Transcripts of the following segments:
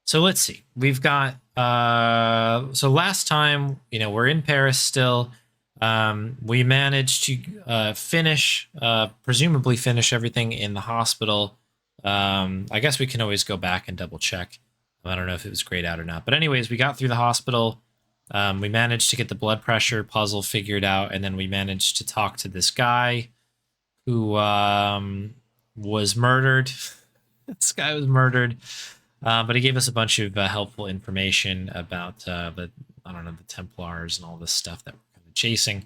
So let's see. We've got so last time, we're in Paris still. We managed to presumably finish everything in the hospital. I guess we can always go back and double check. I don't know if it was grayed out or not. But anyways, we got through the hospital. We managed to get the blood pressure puzzle figured out, and then we managed to talk to this guy who was murdered. This guy was murdered. But he gave us a bunch of helpful information about the Templars and all this stuff that we're kind of chasing.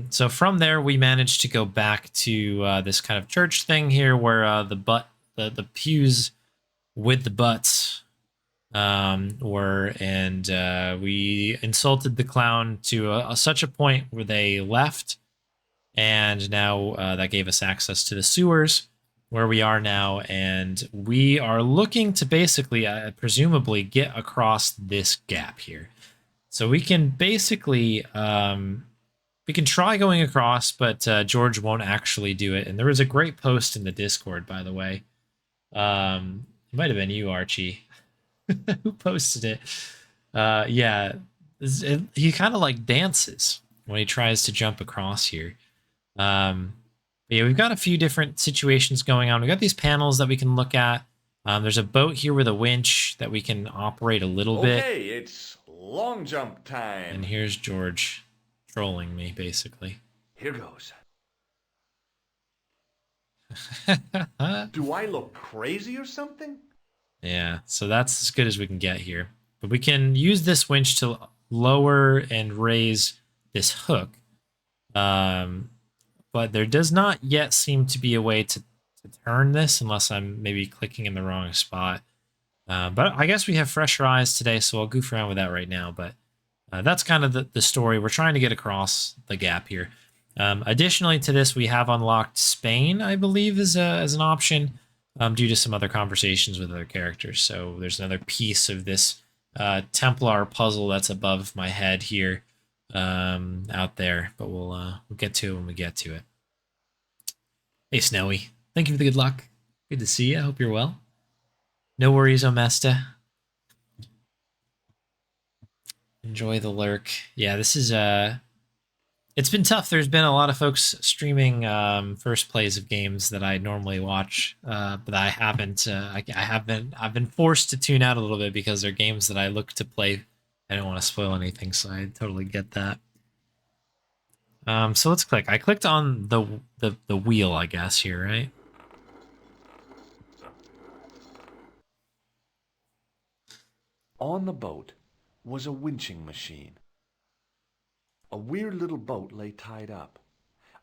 So from there, we managed to go back to this kind of church thing here, where the pews with the butts were, and we insulted the clown to such a point where they left, and now that gave us access to the sewers where we are now, and we are looking to basically, presumably, get across this gap here. So we can basically, we can try going across, but George won't actually do it. And there was a great post in the Discord, by the way. It might have been you, Archie, who posted it. Yeah, he kind of like dances when he tries to jump across here. Yeah, we've got a few different situations going on. We've got these panels that we can look at. There's a boat here with a winch that we can operate a little bit. Okay, it's long jump time. And here's George trolling me, basically. Here goes. Do I look crazy or something? Yeah, so that's as good as we can get here. But we can use this winch to lower and raise this hook. But there does not yet seem to be a way to turn this unless I'm maybe clicking in the wrong spot. But I guess we have fresher eyes today, so I'll goof around with that right now. But that's kind of the story. We're trying to get across the gap here. Additionally to this, we have unlocked Spain, I believe, as an option due to some other conversations with other characters. So there's another piece of this Templar puzzle that's above my head here. Out there, but we'll get to it when we get to it. Hey, Snowy. Thank you for the good luck. Good to see you. I hope you're well. No worries, Omesta. Enjoy the lurk. Yeah, this is it's been tough. There's been a lot of folks streaming first plays of games that I normally watch, but I haven't. I've been forced to tune out a little bit because they're games that I look to play. I don't want to spoil anything, so I totally get that. So let's click. I clicked on the wheel, I guess, here, right? On the boat was a winching machine. A weird little boat lay tied up.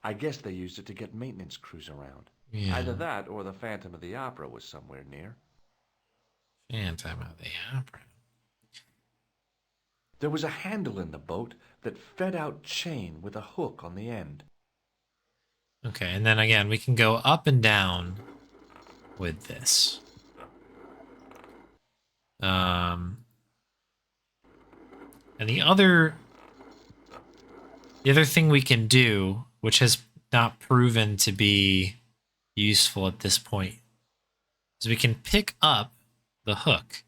I guess they used it to get maintenance crews around. Yeah. Either that or the Phantom of the Opera was somewhere near. Phantom of the Opera. There was a handle in the boat that fed out chain with a hook on the end. Okay, and then again, we can go up and down with this. And the other thing we can do, which has not proven to be useful at this point, is we can pick up the hook.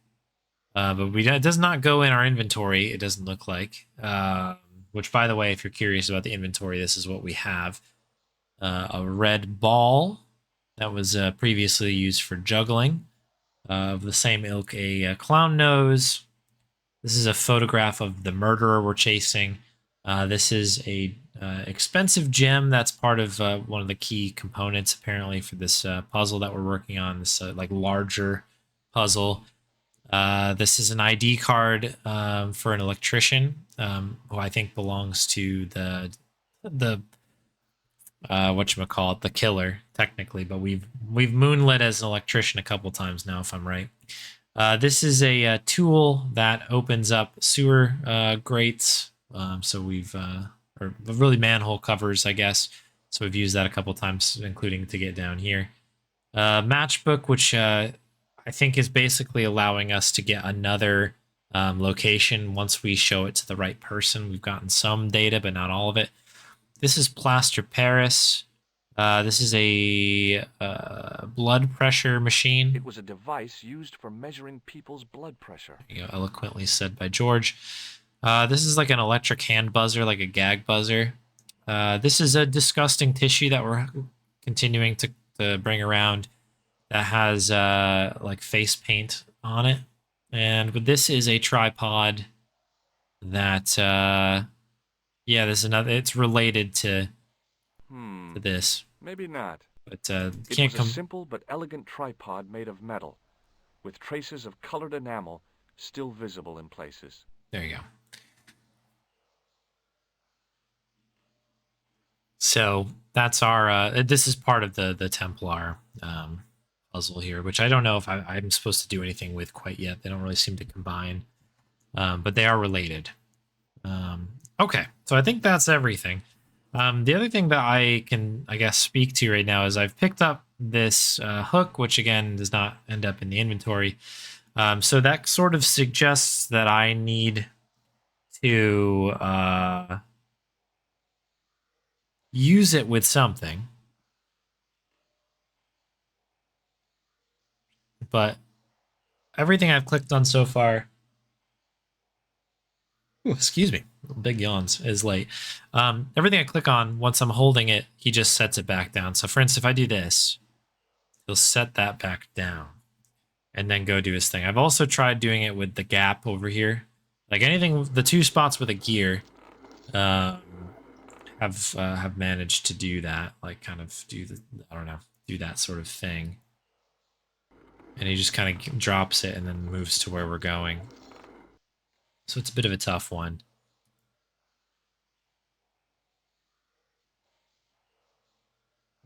But it does not go in our inventory, it doesn't look like. Which, by the way, if you're curious about the inventory, this is what we have. A red ball that was previously used for juggling. Of the same ilk, a clown nose. This is a photograph of the murderer we're chasing. This is a expensive gem that's part of one of the key components, apparently, for this puzzle that we're working on, this like larger puzzle. This is an ID card for an electrician, who I think belongs to the whatchamacallit, the killer, technically, but we've moonlit as an electrician a couple times now, if I'm right. This is a tool that opens up sewer grates. So we've or really manhole covers, I guess. So we've used that a couple times, including to get down here. Matchbook, which I think is basically allowing us to get another location once we show it to the right person. We've gotten some data, but not all of it. This is Plaster Paris. This is a blood pressure machine. It was a device used for measuring people's blood pressure. You know, eloquently said by George. This is like an electric hand buzzer, like a gag buzzer. This is a disgusting tissue that we're continuing to bring around that has like face paint on it. And this is a tripod that yeah, this is another, it's related to this. Maybe not. But It can't was a come. simple but elegant tripod made of metal, with traces of colored enamel still visible in places. There you go. So that's our. This is part of the Templar puzzle here, which I don't know if I'm supposed to do anything with quite yet. They don't really seem to combine, but they are related. Okay, so I think that's everything. The other thing that I can, I guess, speak to right now is I've picked up this hook, which again does not end up in the inventory. So that sort of suggests that I need to use it with something. But everything I've clicked on so far, ooh, excuse me, big yawns, is late. Everything I click on, once I'm holding it, he just sets it back down. So for instance, if I do this, he'll set that back down and then go do his thing. I've also tried doing it with the gap over here. Like anything, the two spots with a gear have managed to do that. Like kind of do the, I don't know, do that sort of thing. And he just kind of drops it and then moves to where we're going. So it's a bit of a tough one.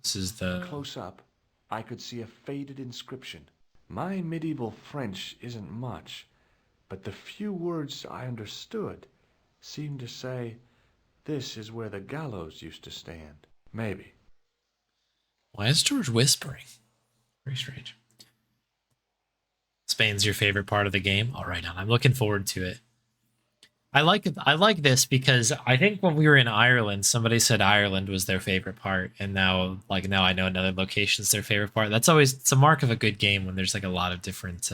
This is the... Close up, I could see a faded inscription. My medieval French isn't much, but the few words I understood seemed to say, "This is where the gallows used to stand." Maybe. Why is George whispering? Very strange. Spain's your favorite part of the game? All right, I'm looking forward to it. I like this because I think when we were in Ireland, somebody said Ireland was their favorite part, and now I know another location's their favorite part. That's always, it's a mark of a good game when there's like a lot of different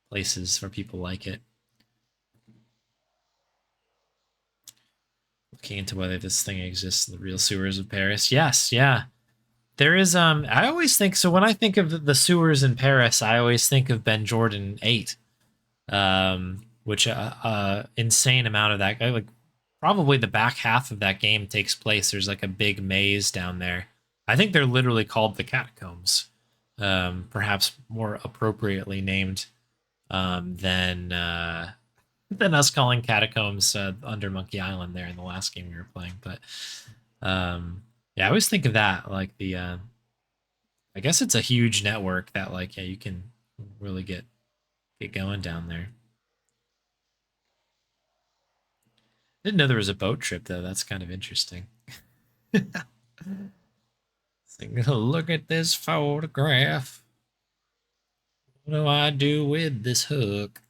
places where people like it. Looking into whether this thing exists in the real sewers of Paris. Yes, yeah. There is I always think, so when I think of the sewers in Paris, I always think of Ben Jordan 8. Which insane amount of that, like probably the back half of that game takes place. There's like a big maze down there. I think they're literally called the catacombs, perhaps more appropriately named than us calling catacombs under Monkey Island there in the last game we were playing. But yeah, I always think of that, like the I guess it's a huge network that, like, yeah, you can really get going down there. Didn't know there was a boat trip though. That's kind of interesting. Look at this photograph. What do I do with this hook?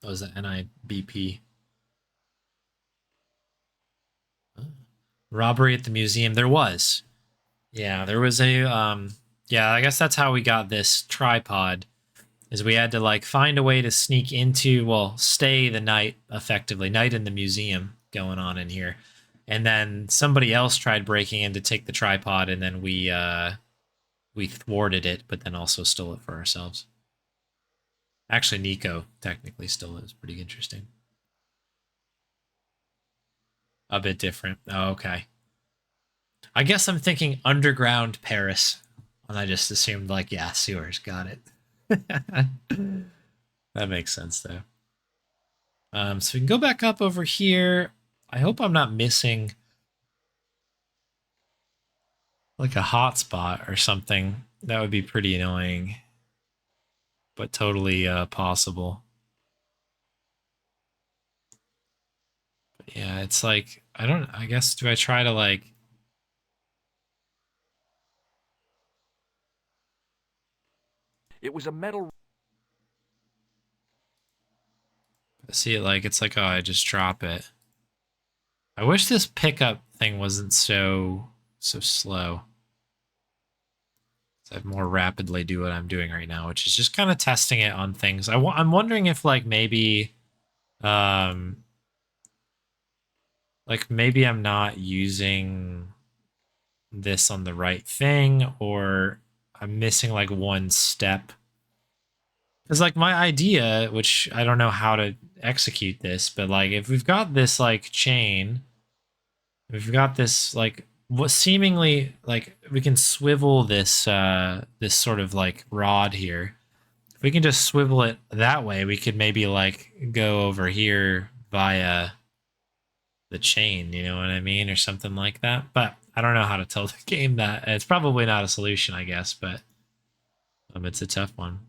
Oh, is that NIBP? Robbery at the museum. There was. Yeah, there was a yeah, I guess that's how we got this tripod. Is we had to like find a way to sneak into, well, stay the night, effectively, night in the museum going on in here. And then somebody else tried breaking in to take the tripod, and then we thwarted it, but then also stole it for ourselves. Actually, Nico technically stole it. It was pretty interesting. A bit different. Oh, okay. I guess I'm thinking underground Paris. And I just assumed, like, yeah, sewers, got it. That makes sense, though. So we can go back up over here. I hope I'm not missing like a hotspot or something. That would be pretty annoying, but totally possible. But yeah, it's like, I guess, do I try to like... It was a metal... See it like, it's like, oh, I just drop it. I wish this pickup thing wasn't so slow. So I'd more rapidly do what I'm doing right now, which is just kind of testing it on things. I'm wondering if like maybe um maybe I'm not using this on the right thing, or I'm missing like one step. Because like my idea, which I don't know how to execute this, but like if we've got this like chain, we've got this like what seemingly like we can swivel this this sort of like rod here. If we can just swivel it that way, we could maybe like go over here via the chain, you know what I mean, or something like that. But I don't know how to tell the game that. It's probably not a solution, I guess, but it's a tough one.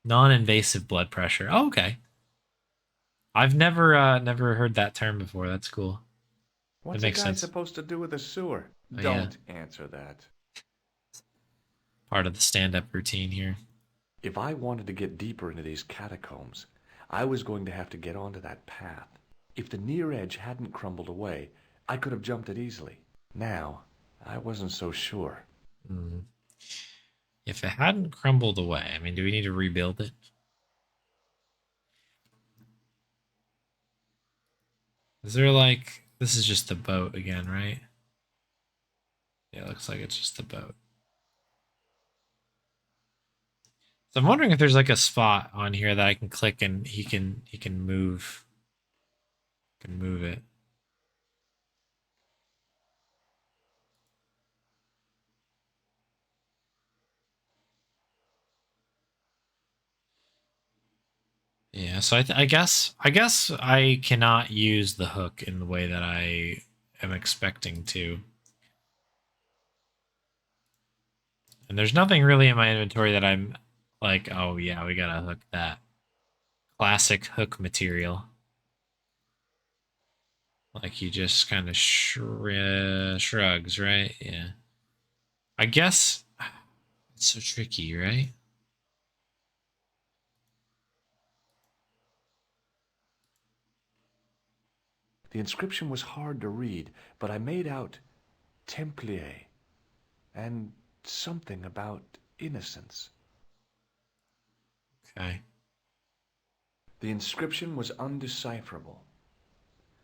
Non-invasive blood pressure. Oh, okay. I've never heard that term before. That's cool. What's That a makes guy sense. supposed to do with a sewer? Oh, yeah. Don't answer that. Part of the stand-up routine here. If I wanted to get deeper into these catacombs, I was going to have to get onto that path. If the near edge hadn't crumbled away, I could have jumped it easily. Now, I wasn't so sure. Mm. If it hadn't crumbled away, I mean, do we need to rebuild it? Is there like, this is just the boat again, right? Yeah, it looks like it's just the boat. So I'm wondering if there's like a spot on here that I can click and he can move. Can move it. Yeah, so I guess I cannot use the hook in the way that I am expecting to. And there's nothing really in my inventory that I'm like, oh yeah, we gotta hook that. Classic hook material. Like he just kind of shrugs, right? Yeah. I guess it's so tricky, right? The inscription was hard to read, but I made out Templier and something about innocence. Okay. The inscription was undecipherable.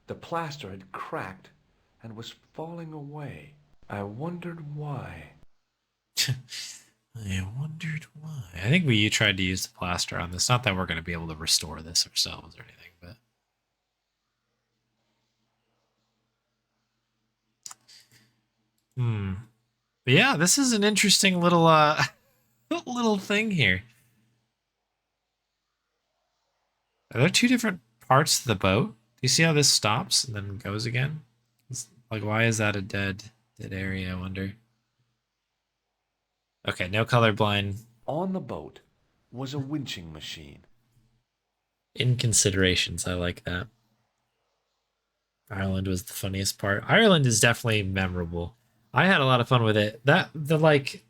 The plaster had cracked and was falling away. I wondered why. I wondered why. I think we tried to use the plaster on this. Not that we're going to be able to restore this ourselves or anything, but. But yeah, this is an interesting little little thing here. Are there two different parts to the boat? Do you see how this stops and then goes again? It's like, why is that a dead area, I wonder? Okay, no colorblind. On the boat was a winching machine. In considerations, I like that. Ireland was the funniest part. Ireland is definitely memorable. I had a lot of fun with it. The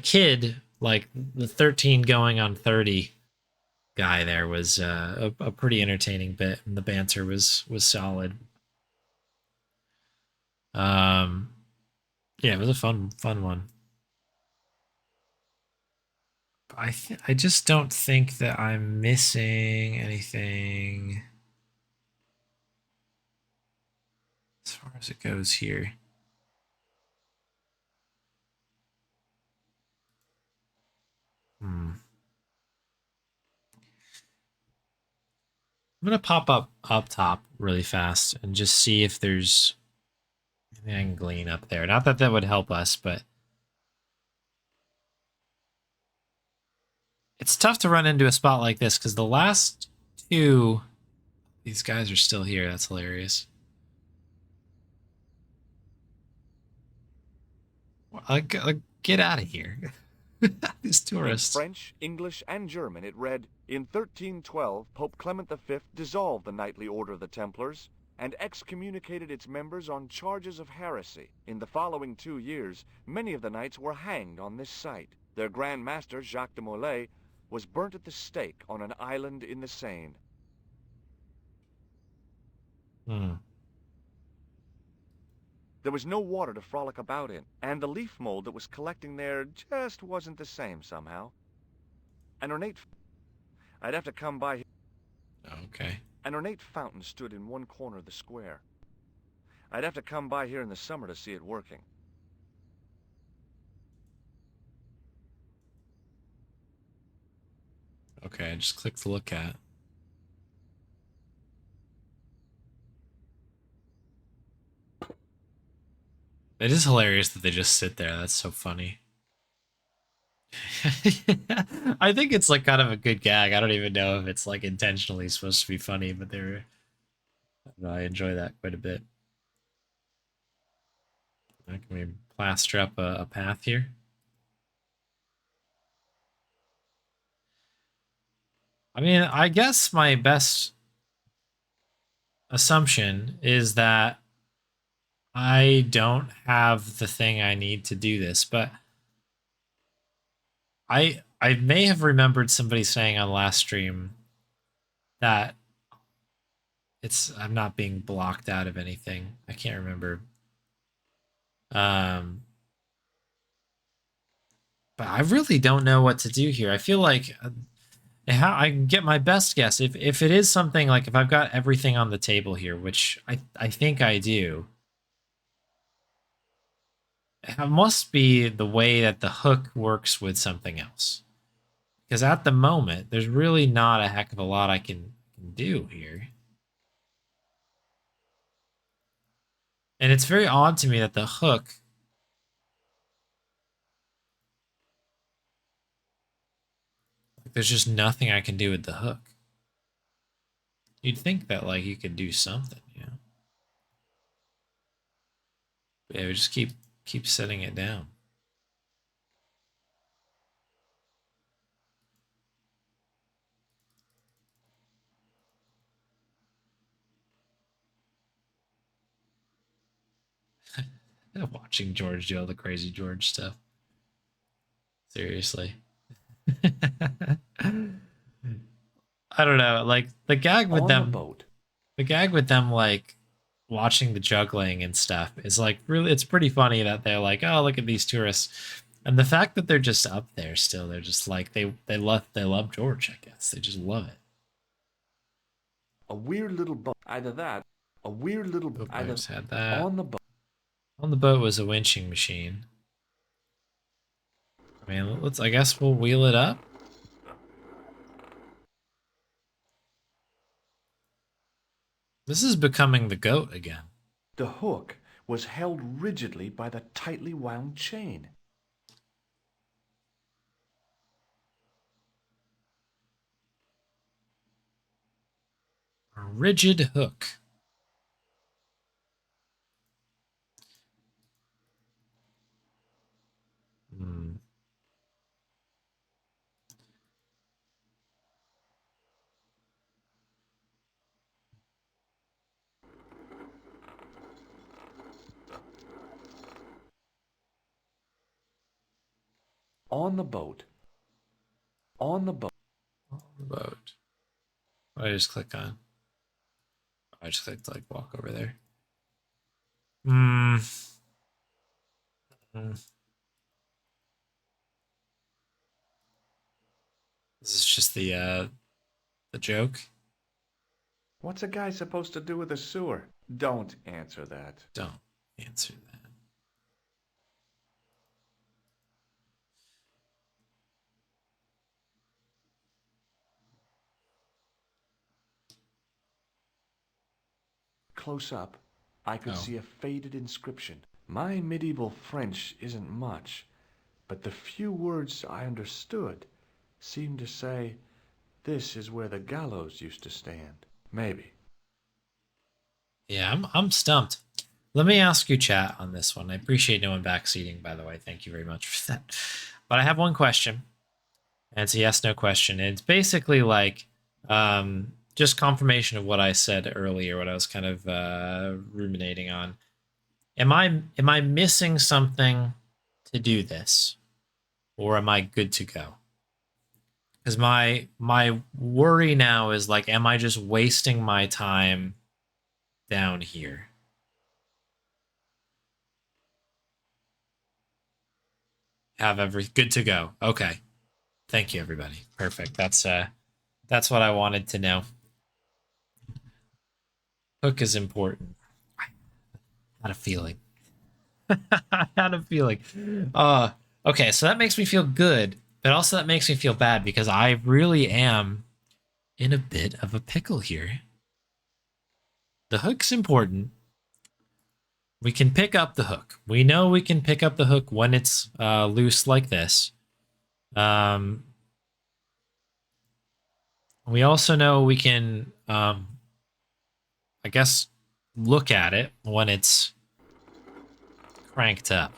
kid, like the 13 going on 30 guy there was a pretty entertaining bit, and the banter was solid. Yeah, it was a fun one. I just don't think that I'm missing anything as far as it goes here. I'm gonna pop up top really fast and just see if there's anything I can glean up there. Not that that would help us, but it's tough to run into a spot like this because the last two, these guys are still here. That's hilarious. Get out of here. These tourists. In French, English, and German it read, "In 1312, Pope Clement V dissolved the Knightly Order of the Templars and excommunicated its members on charges of heresy. In the following 2 years, many of the knights were hanged on this site. Their Grand Master, Jacques de Molay, was burnt at the stake on an island in the Seine." There was no water to frolic about in, and the leaf mold that was collecting there just wasn't the same somehow. An ornate... I'd have to come by... Okay. An ornate fountain stood in one corner of the square. I'd have to come by here in the summer to see it working. Okay, I just click the look at. It is hilarious that they just sit there. That's so funny. I think it's like kind of a good gag. I don't even know if it's like intentionally supposed to be funny, but I enjoy that quite a bit. Can we plaster up a path here? I mean, I guess my best assumption is that I don't have the thing I need to do this, but I may have remembered somebody saying on last stream that I'm not being blocked out of anything. I can't remember. But I really don't know what to do here. I feel like how I can get my best guess if it is something like if I've got everything on the table here, which I think I do. It must be the way that the hook works with something else. Because at the moment, there's really not a heck of a lot I can do here. And it's very odd to me that the hook... There's just nothing I can do with the hook. You'd think that, like, you could do something, you know? But yeah, we just keep setting it down. Watching George do all the crazy George stuff. Seriously. I don't know, like the gag with them, the gag with them like watching the juggling and stuff is like really, it's pretty funny that they're like, oh, look at these tourists, and the fact that they're just up there still, they're just like they love George, I guess they just love it. A weird little boat. Either that, a weird little boat. I just had that on the boat. On the boat was a winching machine. I mean, I guess we'll wheel it up. This is becoming the goat again. The hook was held rigidly by the tightly wound chain. A rigid hook. On the boat. On the boat. On the boat. What did I just click on? I just clicked like walk over there. This is just the joke. What's a guy supposed to do with a sewer? Don't answer that. Don't answer that. Close up, I could see a faded inscription. My medieval French isn't much, but the few words I understood seemed to say, this is where the gallows used to stand. Maybe. Yeah, I'm stumped. Let me ask you, chat, on this one. I appreciate no one backseating, by the way. Thank you very much for that. But I have one question, and it's a yes/no question. And it's basically like just confirmation of what I said earlier, what I was kind of ruminating on. Am I missing something to do this, or am I good to go? Because my worry now is like, am I just wasting my time down here? have every good to go. Okay. Thank you, everybody. Perfect. That's what I wanted to know. Hook is important. I had a feeling. I had a feeling. Okay, so that makes me feel good, but also that makes me feel bad because I really am in a bit of a pickle here. The hook's important. We can pick up the hook. We know we can pick up the hook when it's loose like this. We also know we can, I guess, look at it when it's cranked up.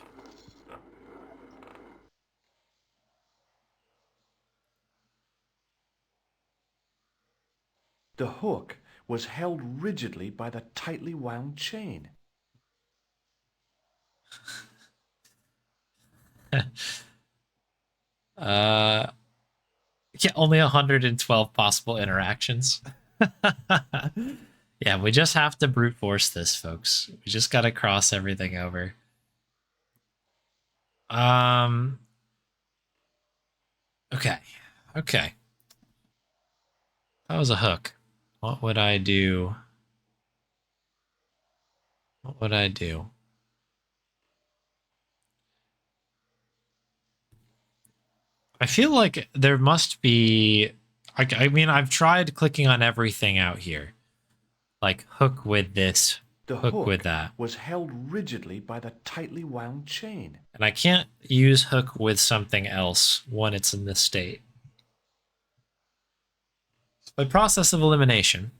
The hook was held rigidly by the tightly wound chain. Yeah, only 112 possible interactions. Yeah, we just have to brute force this, folks. We just got to cross everything over. Okay. Okay. That was a hook. What would I do? What would I do? I feel like there must be. I mean, I've tried clicking on everything out here. Like hook with this, The hook with hook that. was held rigidly by the tightly wound chain. And I can't use hook with something else when it's in this state. By process of elimination,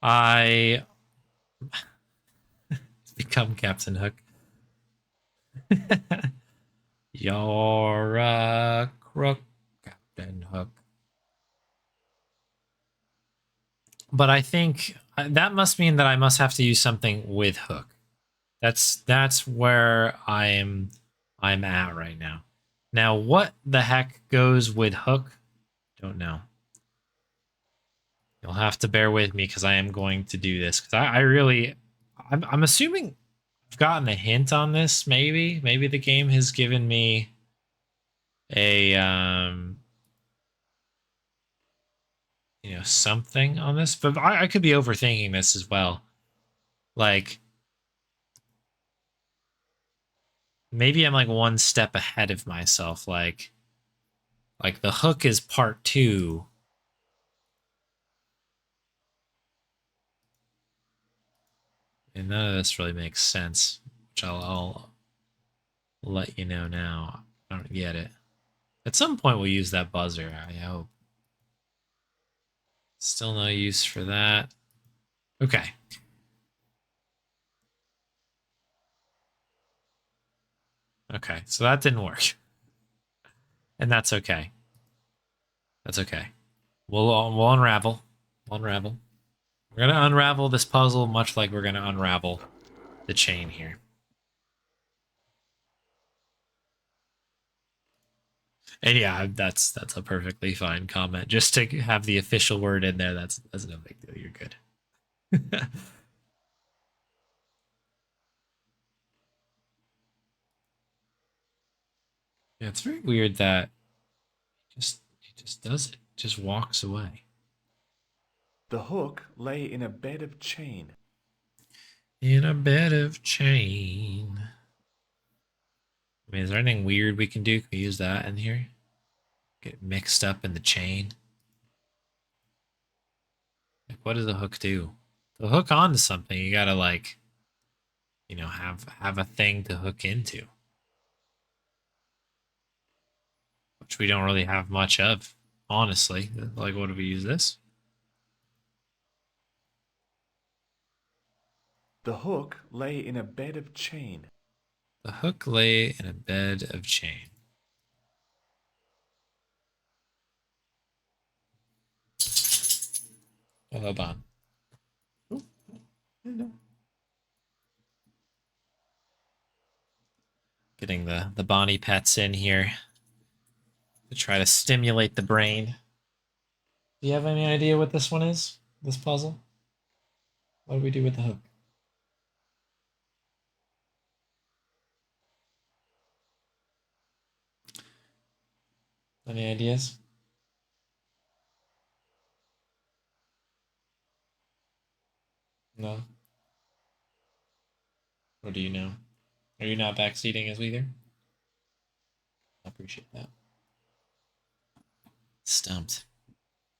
I become Captain Hook. You're a crook, Captain Hook. But I think that must mean that I must have to use something with hook. That's where I'm at right now. Now, what the heck goes with hook? Don't know. You'll have to bear with me because I am going to do this because I'm assuming I've gotten a hint on this. Maybe the game has given me a something on this, but I could be overthinking this as well. Like maybe I'm like one step ahead of myself. Like the hook is part 2. And none of this really makes sense, which I'll let you know now. I don't get it. At some point, we'll use that buzzer, I hope. Still no use for that. Okay. Okay, so that didn't work. And that's okay. That's okay. We'll unravel. We'll unravel. We're going to unravel this puzzle much like we're going to unravel the chain here. And yeah, that's a perfectly fine comment. Just to have the official word in there, that's no big deal. You're good. Yeah, it's very weird that he just does it. Just walks away. The hook lay in a bed of chain. In a bed of chain. I mean, is there anything weird we can do? Can we use that in here? Get mixed up in the chain. Like, what does the hook do? To hook onto something, you gotta like, have a thing to hook into, which we don't really have much of, honestly. Like, what do we use this? The hook lay in a bed of chain. The hook lay in a bed of chain. Oh, hold on. Getting the Bonnie pets in here to try to stimulate the brain. Do you have any idea what this one is? This puzzle? What do we do with the hook? Any ideas? No. What do you know? Are you not backseating as either? I appreciate that. Stumped.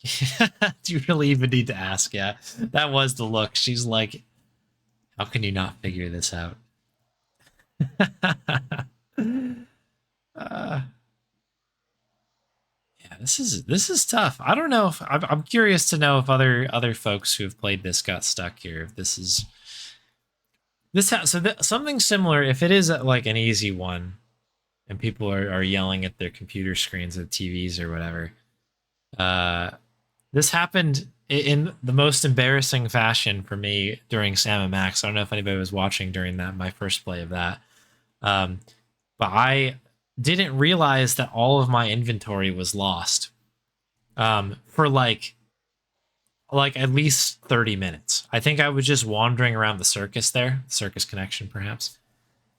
Do you really even need to ask? Yeah, that was the look. She's like, how can you not figure this out? uh, yeah, this is tough. I don't know if I'm curious to know if other folks who have played this got stuck here. If this is something similar. If it is like an easy one, and people are yelling at their computer screens or TVs or whatever. This happened in the most embarrassing fashion for me during Sam and Max. I don't know if anybody was watching during that my first play of that, um, but I didn't realize that all of my inventory was lost for like at least 30 minutes. I think I was just wandering around the circus there, circus connection perhaps.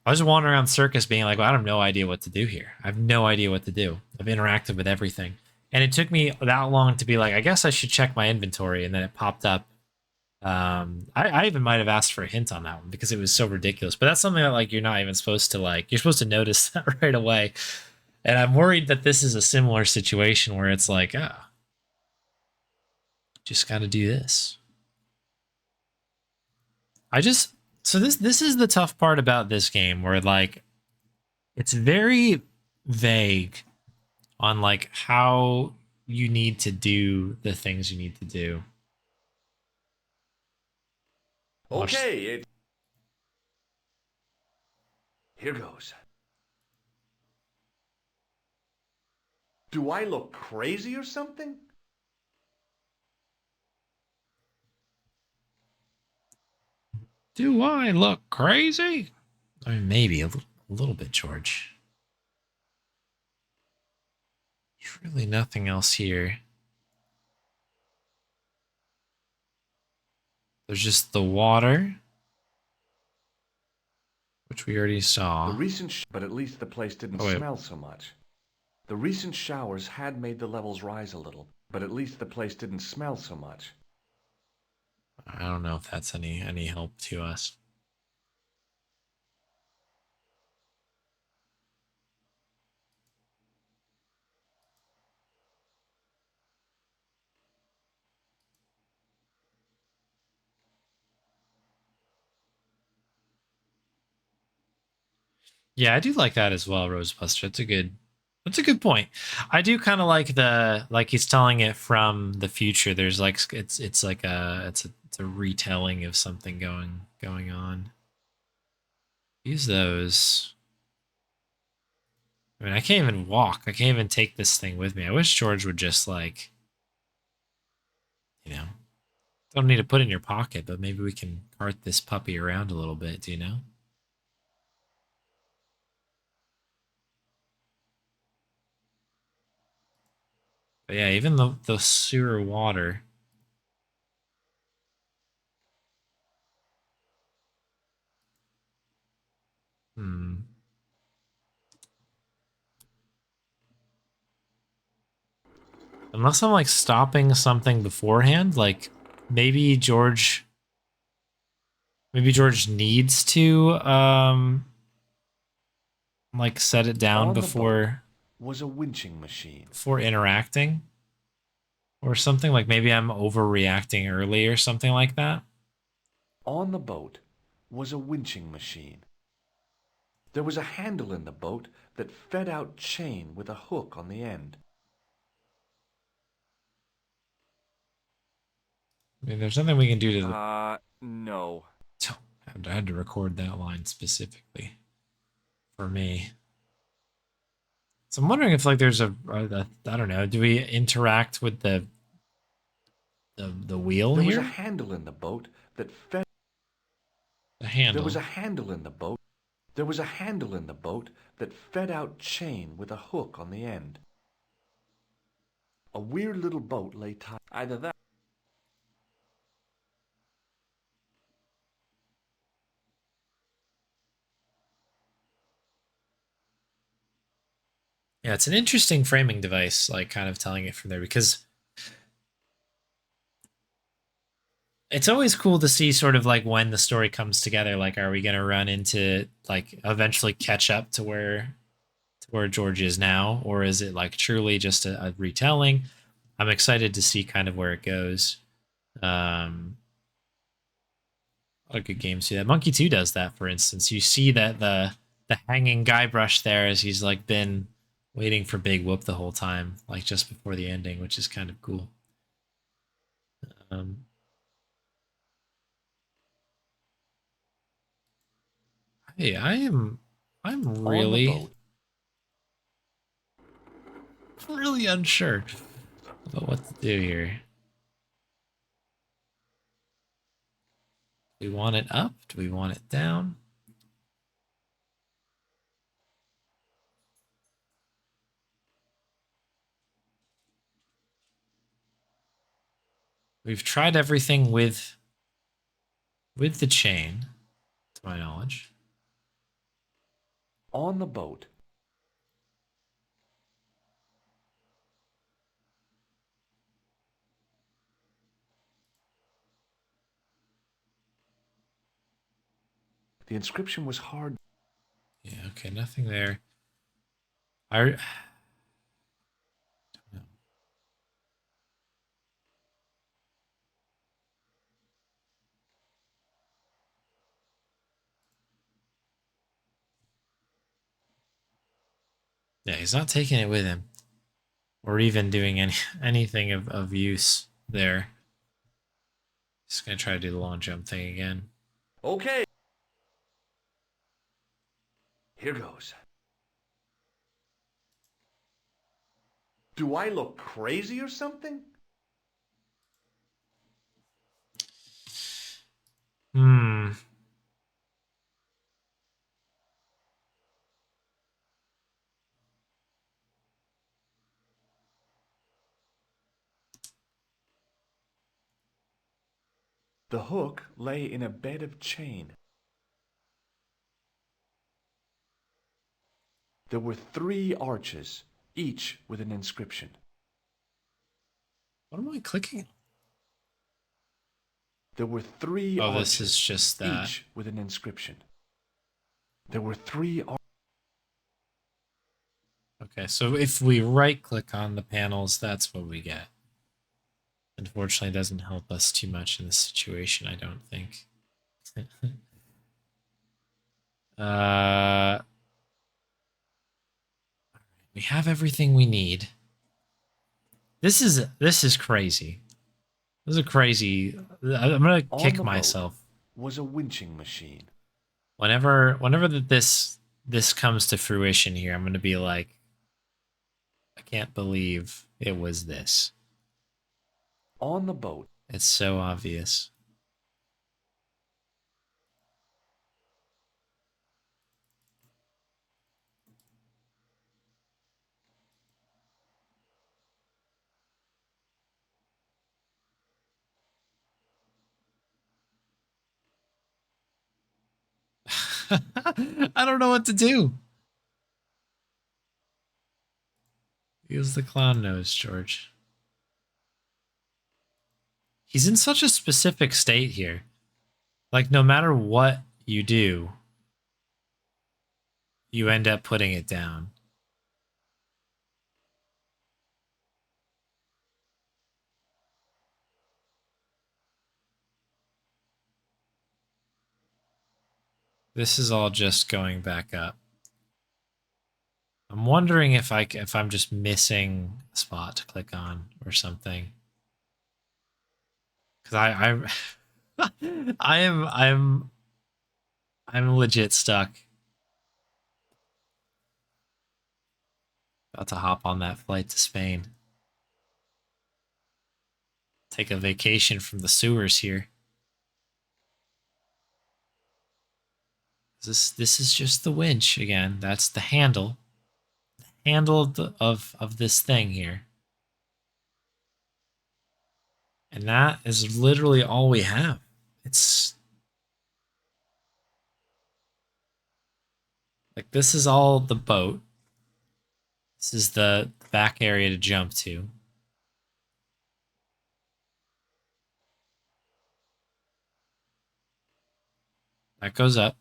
I was wandering around the circus being like, well, I have no idea what to do here. I have no idea what to do. I've interacted with everything. And it took me that long to be like, I guess I should check my inventory. And then it popped up. I even might have asked for a hint on that one because it was so ridiculous. But that's something that like you're not even supposed to like, you're supposed to notice that right away. And I'm worried that this is a similar situation where it's like, oh, just got to do this. This is the tough part about this game where like it's very vague on like how you need to do the things you need to do. Okay, here goes. Do I look crazy or something? Do I look crazy? I mean, maybe a little bit, George. There's really nothing else here. There's just the water, which we already saw. The recent, but at least the place didn't smell so much. The recent showers had made the levels rise a little, but at least the place didn't smell so much. I don't know if that's any help to us. Yeah, I do like that as well, Rosebuster. That's a good point. I do kind of like the like he's telling it from the future. There's like it's like it's a retelling of something going on. Use those. I mean, I can't even walk. I can't even take this thing with me. I wish George would just like, you know, don't need to put it in your pocket, but maybe we can cart this puppy around a little bit. Do you know? But yeah, even the sewer water. Hmm. Unless I'm like stopping something beforehand, like maybe George needs to like set it down before was a winching machine. Before interacting or something. Like maybe I'm overreacting early or something like that. On the boat was a winching machine. There was a handle in the boat that fed out chain with a hook on the end. I mean, there's nothing we can do to No. I had to record that line specifically for me. So I'm wondering if like there's I don't know, do we interact with the wheel There here? was a handle in the boat that fed The handle. There was a handle in the boat. There was a handle in the boat that fed out chain with a hook on the end. A weird little boat lay tied. Either that. Yeah, it's an interesting framing device, like kind of telling it from there, because it's always cool to see sort of like when the story comes together. Like, are we going to run into like eventually catch up to where George is now, or is it like truly just a retelling? I'm excited to see kind of where it goes. Um, a good games do that. Monkey 2 does that, for instance. You see that the hanging Guybrush there as he's like been waiting for Big Whoop the whole time, like just before the ending, which is kind of cool. Um, hey, I'm On the really boat. really unsure about what to do here. Do we want it up? Do we want it down? We've tried everything with the chain, to my knowledge. On the boat. The inscription was hard. Yeah, okay, nothing there. I yeah, he's not taking it with him, or even doing anything of use there. Just gonna try to do the long jump thing again. Okay. Here goes. Do I look crazy or something? Hmm. The hook lay in a bed of chain. There were 3 arches, each with an inscription. What am I clicking? There were 3 Oh, this is arches, just that. each with an inscription. There were 3 arches. Okay, so if we right click on the panels, that's what we get. Unfortunately, it doesn't help us too much in this situation, I don't think. uh, we have everything we need. This is crazy. This is a crazy. I'm gonna On kick the boat myself was a winching machine. whenever this comes to fruition here. I'm gonna be like, I can't believe it was this. On the boat. It's so obvious. I don't know what to do. Use the clown nose, George. He's in such a specific state here. Like, no matter what you do, you end up putting it down. This is all just going back up. I'm wondering if I'm just missing a spot to click on or something. Because I'm legit stuck. About to hop on that flight to Spain. Take a vacation from the sewers here. This is just the winch again. That's the handle. The handle of this thing here. And that is literally all we have. It's like this is all the boat. This is the back area to jump to. That goes up.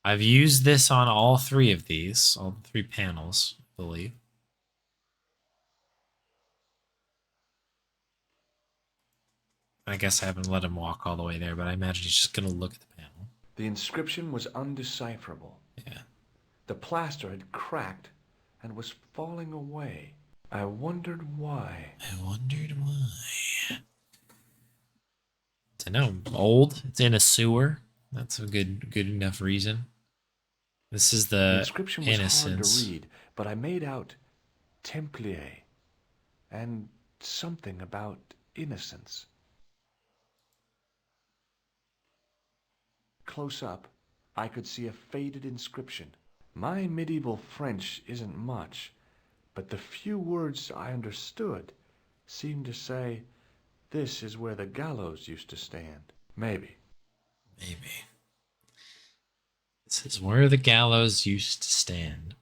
I've used this on all three of these, all three panels, I believe. I guess I haven't let him walk all the way there, but I imagine he's just going to look at the panel. The inscription was undecipherable. Yeah. The plaster had cracked and was falling away. I wondered why. I wondered why. To know, old. It's in a sewer. That's a good enough reason. This is the inscription was Innocence. hard to read, but I made out Templier and something about innocence. Close up, I could see a faded inscription. My medieval French isn't much, but the few words I understood seemed to say, "This is where the gallows used to stand." Maybe. Maybe. This is where the gallows used to stand.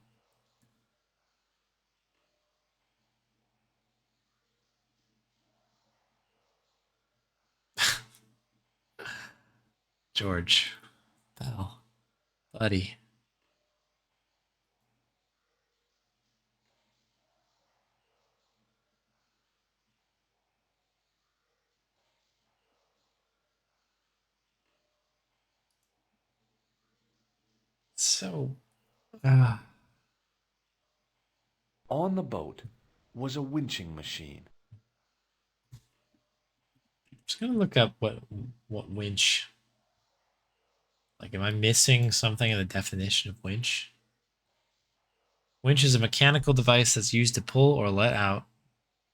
George. Bell. Buddy. So, On the boat was a winching machine. I'm just gonna look up what winch. Like, am I missing something in the definition of winch? Winch is a mechanical device that's used to pull or let out,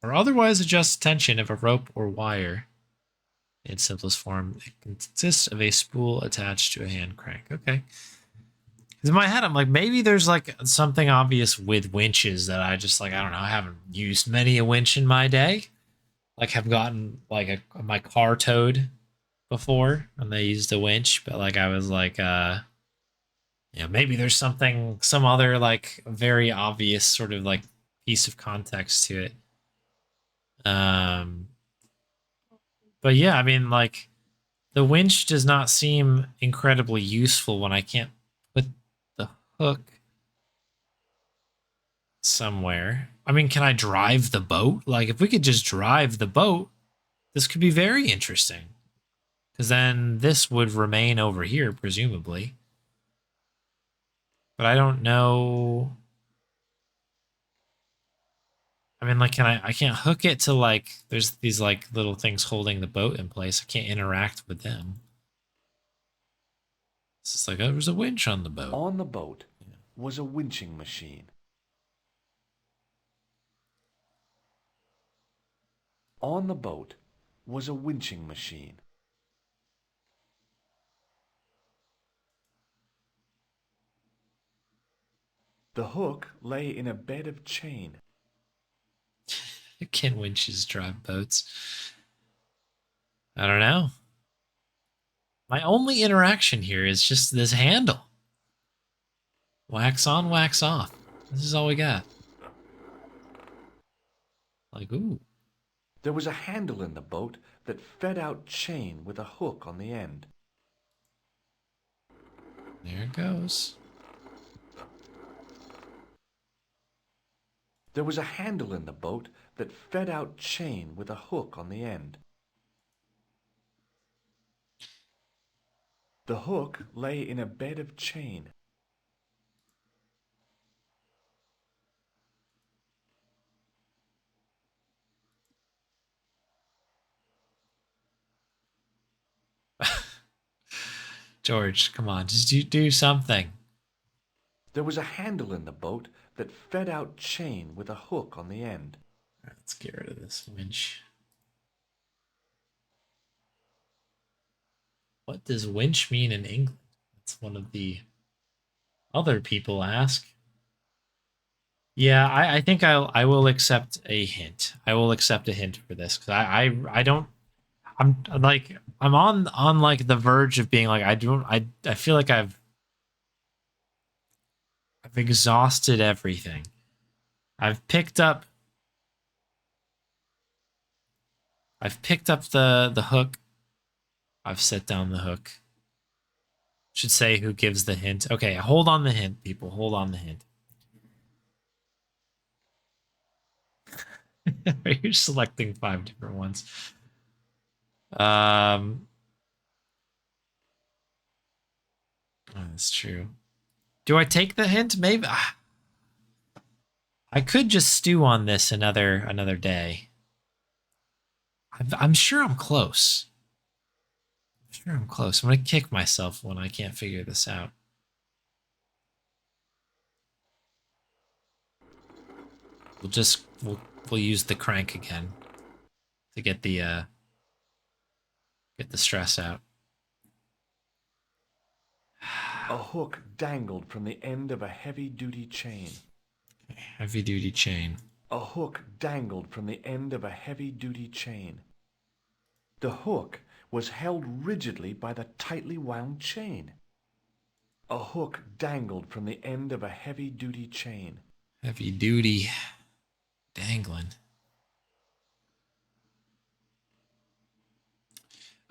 or otherwise adjust tension of a rope or wire. In its simplest form, it consists of a spool attached to a hand crank. Okay. In my head, I'm like, maybe there's like something obvious with winches that I just like, I don't know, I haven't used many a winch in my day. Like, have gotten like my car towed before and they used a winch, but like I was like, maybe there's some other like very obvious sort of like piece of context to it. But yeah, I mean, like, the winch does not seem incredibly useful when I can't put the hook somewhere. I mean, can I drive the boat? Like, if we could just drive the boat, this could be very interesting. Because then this would remain over here, presumably. But I don't know. I mean, like, I can't hook it to, like, there's these, like, little things holding the boat in place. I can't interact with them. It's just like, oh, there's a winch on the boat. On the boat was a winching machine. On the boat was a winching machine. The hook lay in a bed of chain. Can winches drive boats? I don't know. My only interaction here is just this handle. Wax on, wax off. This is all we got. Like, ooh. There was a handle in the boat that fed out chain with a hook on the end. There it goes. There was a handle in the boat that fed out chain with a hook on the end. The hook lay in a bed of chain. George, come on, just do something. There was a handle in the boat that fed out chain with a hook on the end. All right, let's get rid of this winch. What does winch mean in England? That's one of the other people ask. Yeah, I think I will accept a hint. I will accept a hint for this because I don't. I'm like I'm on like the verge of being like I feel like I've exhausted everything. I've picked up the hook. I've set down the hook. Should say who gives the hint. Okay, hold on the hint, people. Hold on the hint. You're selecting 5 different ones. Oh, that's true. Do I take the hint? Maybe. I could just stew on this another day. I'm sure I'm close. I'm sure I'm close. I'm gonna kick myself when I can't figure this out. We'll use the crank again to get the stress out. A hook dangled from the end of a heavy-duty chain. Heavy-duty chain. A hook dangled from the end of a heavy-duty chain. The hook was held rigidly by the tightly wound chain. A hook dangled from the end of a heavy-duty chain. Heavy-duty dangling.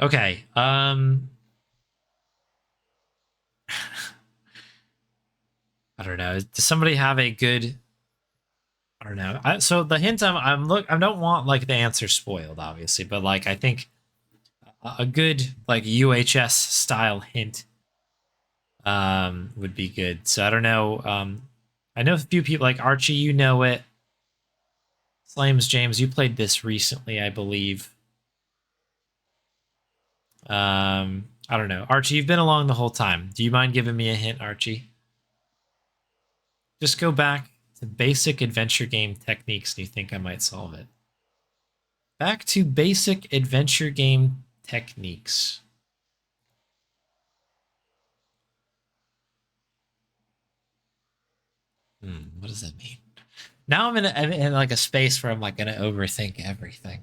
Okay. I don't know. Does somebody have a good? I don't know. So the hint I don't want like the answer spoiled, obviously, but like I think a good like UHS style hint would be good. So I don't know. I know a few people like Archie. You know it. Flames James, you played this recently, I believe. I don't know. Archie, you've been along the whole time. Do you mind giving me a hint, Archie? Just go back to basic adventure game techniques and you think I might solve it. Back to basic adventure game techniques. What does that mean? Now I'm in like a space where I'm like gonna overthink everything.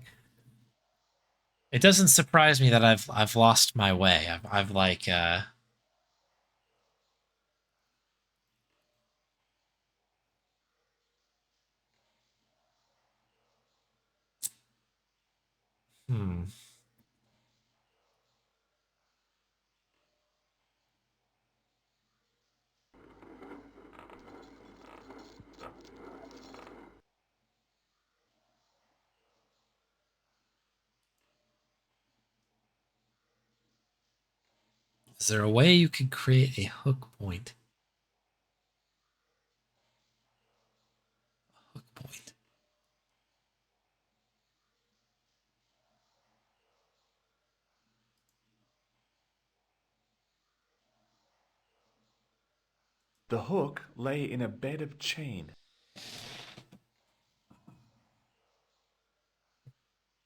It doesn't surprise me that I've lost my way. I've like Is there a way you could create a hook point? A hook point. The hook lay in a bed of chain.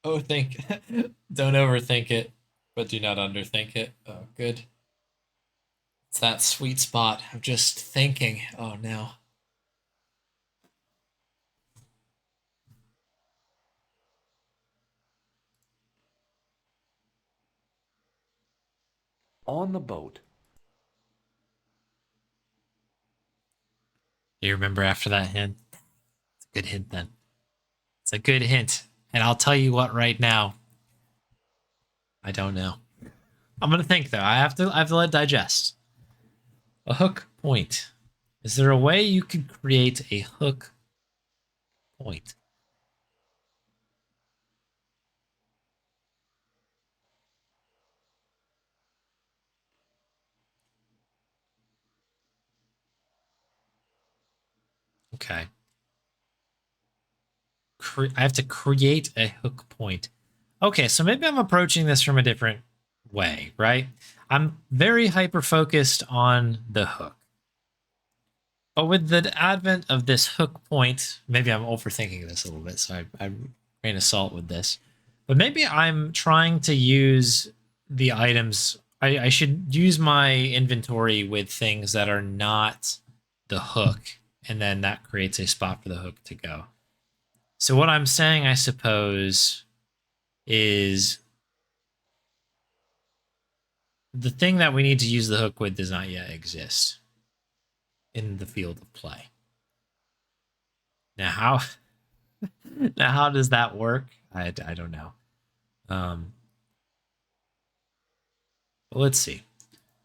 Oh, don't overthink it, but do not underthink it. Oh, good. It's that sweet spot of just thinking. Oh, no. On the boat. You remember after that hint? It's a good hint then. It's a good hint. And I'll tell you what right now. I don't know. I'm gonna think though. I have to let it digest. A hook point. Is there a way you could create a hook point? Okay. I have to create a hook point. Okay, so maybe I'm approaching this from a different way, right? I'm very hyper focused on the hook. But with the advent of this hook point, maybe I'm overthinking this a little bit, so I grain of salt with this. But maybe I'm trying to use the items. I should use my inventory with things that are not the hook, and then that creates a spot for the hook to go. So what I'm saying, I suppose, is the thing that we need to use the hook with does not yet exist in the field of play. Now how now how does that work? I don't know. Um, but let's see.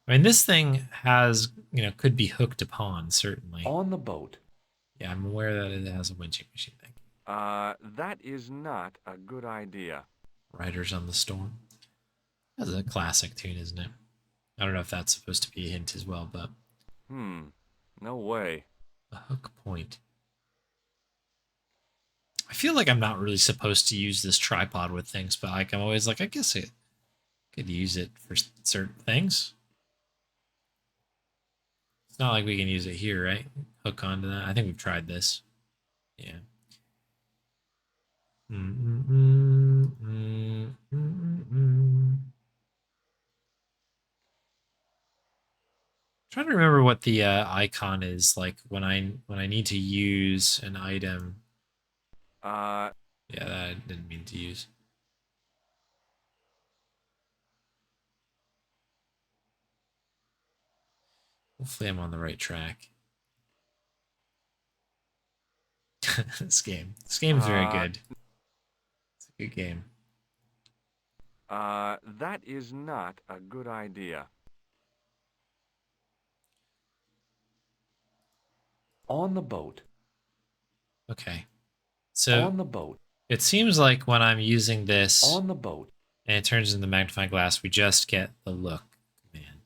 I mean, this thing has, could be hooked upon, certainly. On the boat. Yeah, I'm aware that it has a winching machine thing. That is not a good idea. Riders on the Storm. That's a classic tune, isn't it? I don't know if that's supposed to be a hint as well, but No way. a hook point. I feel like I'm not really supposed to use this tripod with things, but like I'm always like, I guess I could use it for certain things. It's not like we can use it here, right? Hook onto that. I think we've tried this. Yeah. Trying to remember what the icon is like when I need to use an item. Uh, Yeah, that I didn't mean to use. Hopefully, I'm on the right track. This game's very good. It's a good game. that is not a good idea. On the boat. Okay, so On the boat. it seems like when I'm using this On the boat. and it turns into the magnifying glass, we just get the look command.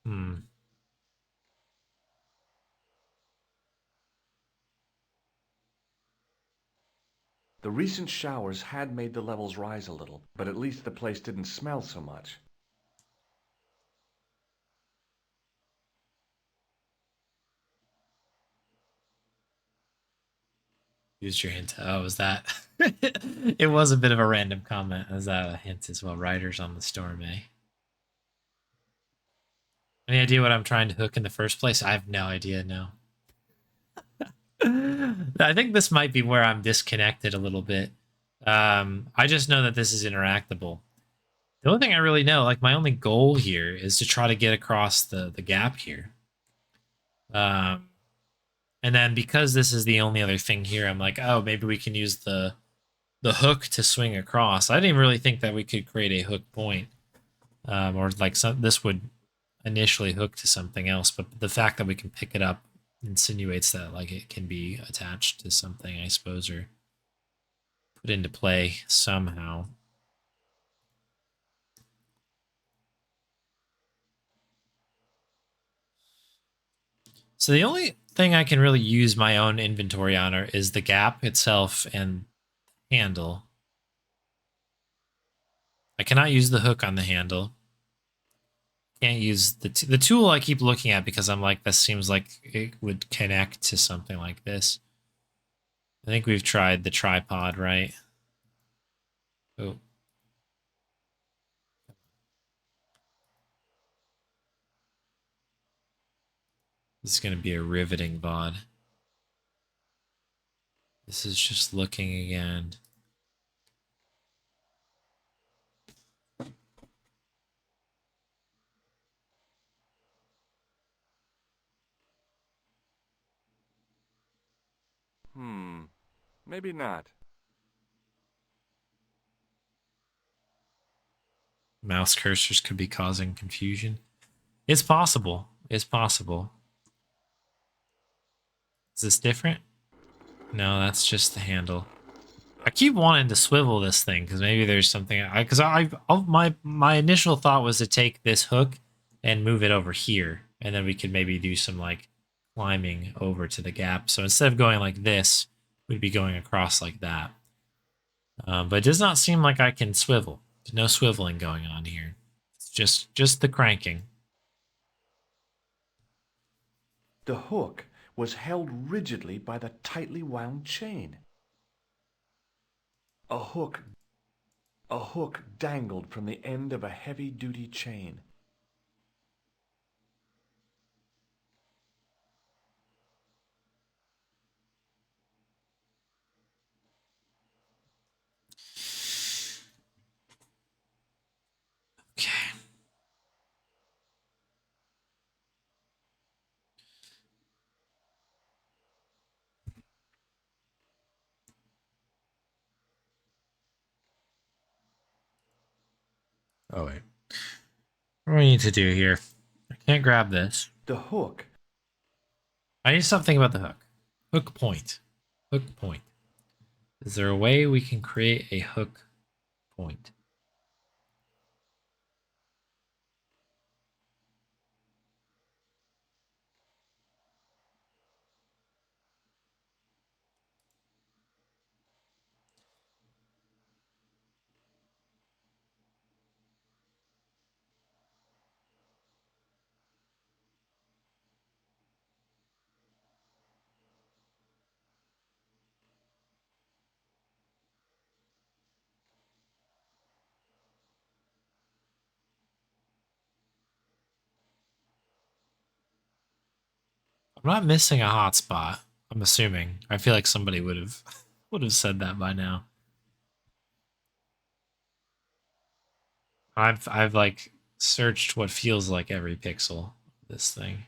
Hmm. The recent showers had made the levels rise a little, but at least the place didn't smell so much. Used your hint. Oh, was that? It was a bit of a random comment. Was that a hint as well? Riders on the Storm, eh? Any idea what I'm trying to hook in the first place? I have no idea. No. I think this might be where I'm disconnected a little bit. I just know that this is interactable. The only thing I really know, like my only goal here, is to try to get across the gap here. And then because this is the only other thing here, I'm like, oh, maybe we can use the hook to swing across. I didn't really think that we could create a hook point, or like this would initially hook to something else. But the fact that we can pick it up insinuates that like it can be attached to something, I suppose, or put into play somehow. So the only thing I can really use my own inventory on is the gap itself and handle. I cannot use the hook on the handle. Can't use the tool I keep looking at because I'm like, this seems like it would connect to something like this. I think we've tried the tripod, right? Oh. This is going to be a riveting VOD. This is just looking again. Maybe not. Mouse cursors could be causing confusion. It's possible. It's possible. Is this different? No, that's just the handle. I keep wanting to swivel this thing because maybe there's something. Because my initial thought was to take this hook and move it over here, and then we could maybe do some like climbing over to the gap. So instead of going like this, we'd be going across like that. But it does not seem like I can swivel. There's no swiveling going on here. It's just the cranking. The hook was held rigidly by the tightly wound chain. A hook dangled from the end of a heavy-duty chain. Oh, wait. What do we need to do here? I can't grab this. The hook. I need something about the hook. Hook point. Hook point. Is there a way we can create a hook point? I'm not missing a hotspot. I'm assuming. I feel like somebody would have would have said that by now. I've like searched what feels like every pixel of this thing.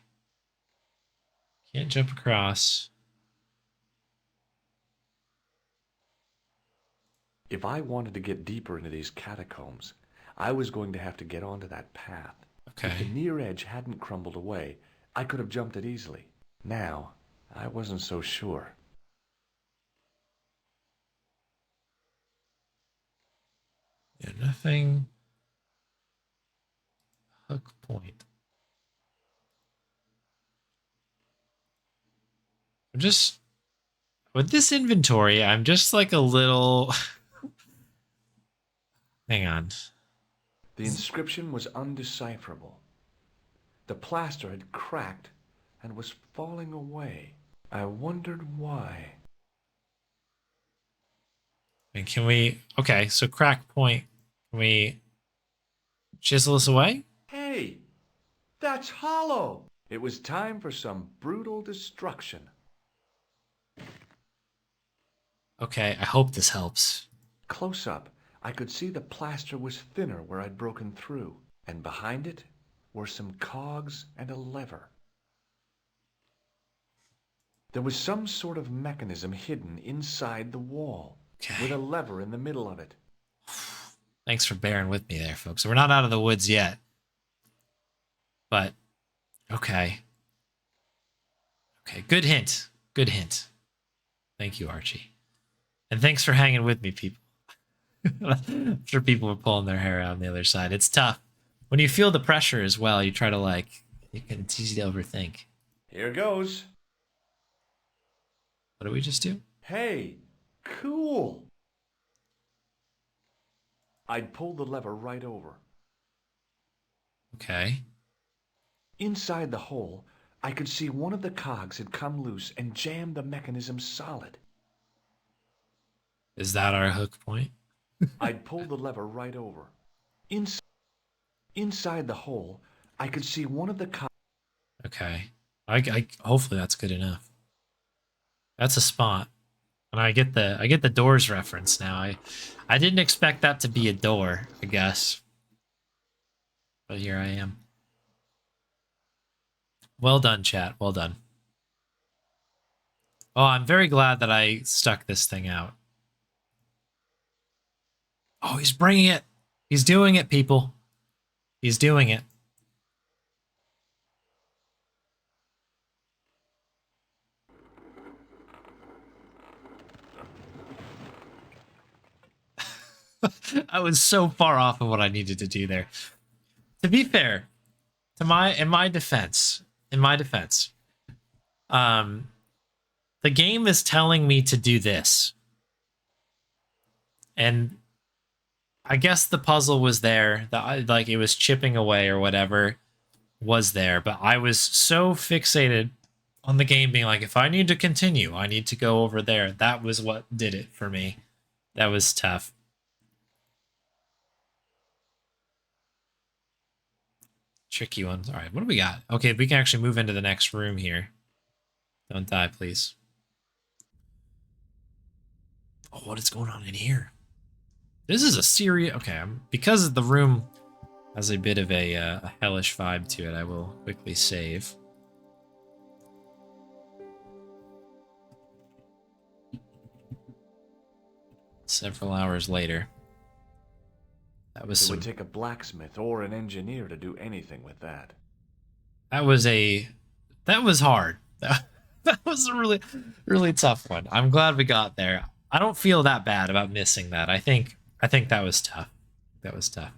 Can't jump across. If I wanted to get deeper into these catacombs, I was going to have to get onto that path. If the Okay. near edge hadn't crumbled away, I could have jumped it easily. Now, I wasn't so sure. Yeah, nothing. Hook point. I'm just with this inventory, I'm just like a little hang on. The inscription was undecipherable. The plaster had cracked and was falling away. I wondered why. And can we okay, so crack point. Can we chisel this away? Hey, that's hollow! It was time for some brutal destruction. Okay, I hope this helps. Close up, I could see the plaster was thinner where I'd broken through, and behind it were some cogs and a lever. There was some sort of mechanism hidden inside the wall, Okay. with a lever in the middle of it. Thanks for bearing with me there, folks. We're not out of the woods yet. But okay. Okay, good hint. Good hint. Thank you, Archie. And thanks for hanging with me, people. I'm sure people were pulling their hair out on the other side. It's tough. When you feel the pressure as well, you try to it's easy to overthink. Here goes. What did we just do? Hey, cool! I'd pulled the lever right over. Okay. Inside the hole, I could see one of the cogs had come loose and jammed the mechanism solid. Is that our hook point? I'd pulled the lever right over. Inside the hole, I could see one of the cogs. Okay. Hopefully that's good enough. That's a spot. And I get the doors reference now. I didn't expect that to be a door, I guess. But here I am. Well done, chat. Well done. Oh, I'm very glad that I stuck this thing out. Oh, he's bringing it. He's doing it, people. He's doing it. I was so far off of what I needed to do there. To be fair, in my defense, the game is telling me to do this. And I guess the puzzle was there, like it was chipping away or whatever was there, but I was so fixated on the game being like, if I need to continue, I need to go over there. That was what did it for me. That was tough. Tricky ones. All right, what do we got? Okay, we can actually move into the next room here. Don't die, please. Oh, what is going on in here? This is a serious... Okay, because the room has a bit of a hellish vibe to it, I will quickly save. Several hours later. That was It would take a blacksmith or an engineer to do anything with that. that was hard. That was a really, really tough one. I'm glad we got there. I don't feel that bad about missing that. I think that was tough. That was tough.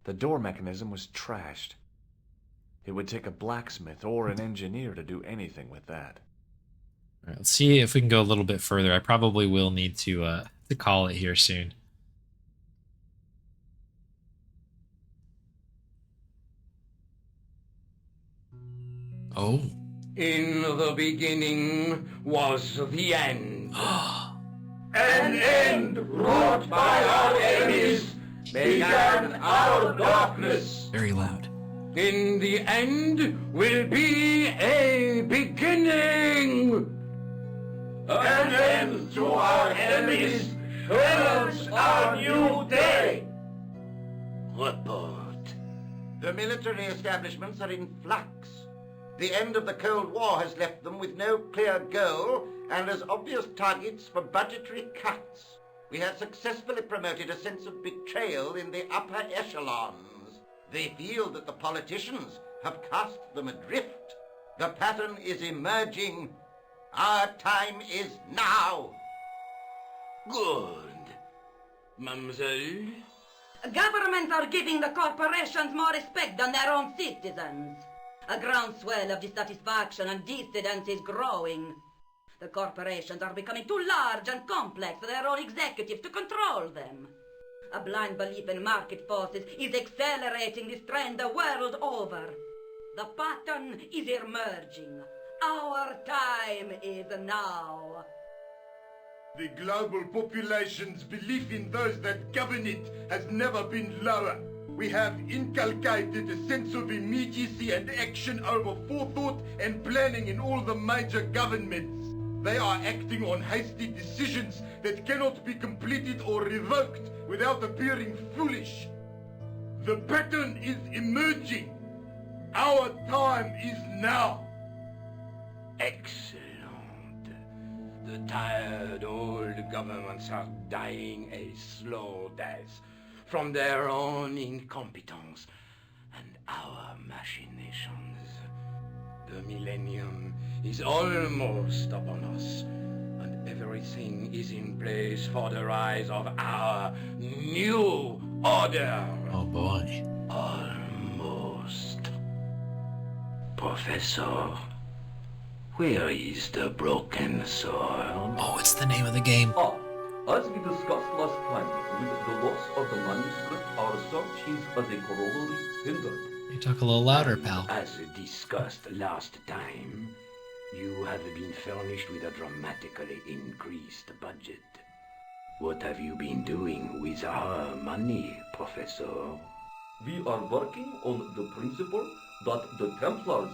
The door mechanism was trashed. It would take a blacksmith or an engineer to do anything with that. All right, let's see if we can go a little bit further. I probably will need to call it here soon. Oh. In the beginning was the end. An end wrought by our enemies began our darkness. Very loud. In the end will be a beginning. An end to our enemies heralds our new day. Report. The military establishments are in flux. The end of the Cold War has left them with no clear goal and as obvious targets for budgetary cuts. We have successfully promoted a sense of betrayal in the upper echelons. They feel that the politicians have cast them adrift. The pattern is emerging. Our time is now. Good. Mademoiselle? Governments are giving the corporations more respect than their own citizens. A groundswell of dissatisfaction and dissidence is growing. The corporations are becoming too large and complex for their own executives to control them. A blind belief in market forces is accelerating this trend the world over. The pattern is emerging. Our time is now. The global population's belief in those that govern it has never been lower. We have inculcated a sense of immediacy and action over forethought and planning in all the major governments. They are acting on hasty decisions that cannot be completed or revoked without appearing foolish. The pattern is emerging. Our time is now. Excellent. The tired old governments are dying a slow death from their own incompetence and our machinations. The millennium is almost upon us, and everything is in place for the rise of our new order. Oh boy. Almost. Professor, where is the broken sword? Oh, it's the name of the game. As we discussed last time, with the loss of the manuscript, our search is as a corollary hindered. You talk a little louder, pal. As discussed last time, you have been furnished with a dramatically increased budget. What have you been doing with our money, Professor? We are working on the principle that the Templars,